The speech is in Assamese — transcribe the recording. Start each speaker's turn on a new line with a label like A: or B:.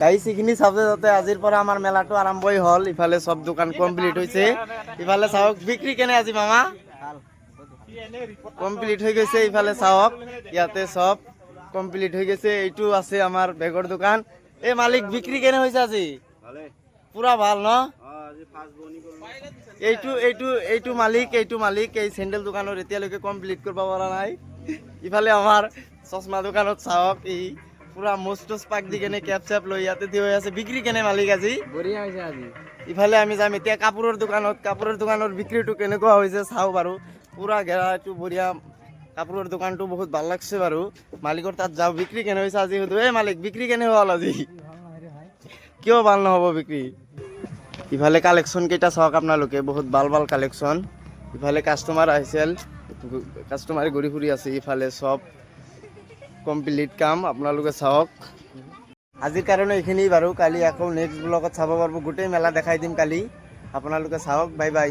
A: গাইছ এইখিনি চাওঁতে যাওঁতে আজিৰ পৰা আমাৰ মেলাটো আৰম্ভই হ'ল। ইফালে চব দোকান কমপ্লিট হৈছে। ইফালে চাওক বিক্ৰী কেনে আজি মামা কমপ্লিট হৈ গৈছে। ইফালে চাওক ইয়াতে চব কমপ্লিট হৈ গৈছে। এইটো আছে আমাৰ বেগৰ দোকান। এই মালিক বিক্ৰী কেনে হৈছে আজি? পুৰা ভাল ন? এইটো মালিক এই চেণ্ডেল দোকানত এতিয়ালৈকে কমপ্লিট কৰিব পৰা নাই। ইফালে আমাৰ চশমা দোকানত চাওক ই পুৰা মস্ত পাক দি কেনে কেপ চেপ লৈ ইয়াতে থিয় হৈ আছে। বিক্ৰী কেনে মালিক আজি?
B: বঢ়িয়া হৈছে আজি।
A: ইফালে আমি যাম এতিয়া কাপোৰৰ দোকানৰ বিক্ৰীটো কেনেকুৱা হৈছে চাওঁ বাৰু। পুৰা ঘেৰা এইটো বঢ়িয়া কাপোৰৰ দোকানটো বহুত ভাল লাগছে বাৰু। মালিকৰ তাত যাওঁ বিক্ৰী কেনে হৈছে আজি সুধো। এই মালিক বিক্ৰী কেনে হ'ল আজি? কিয় ভাল নহ'ব বিক্ৰী? ইফালে কালেকশ্যন কেইটা চাওক আপোনালোকে, বহুত ভাল ভাল কালেকশ্যন। ইফালে কাষ্টমাৰ আহিছিল, কাষ্টমাৰে ঘূৰি ফুৰি আছে। ইফালে চব কমপ্লিট কাম আপোনালোকে চাওক। আজিৰ কাৰণে এইখিনি বাৰু। কালি আকৌ নেক্সট ব্লগত চাব পাৰিব। গোটেই মেলা দেখাই দিম কালি। আপোনালোকে চাওক। Bye bye.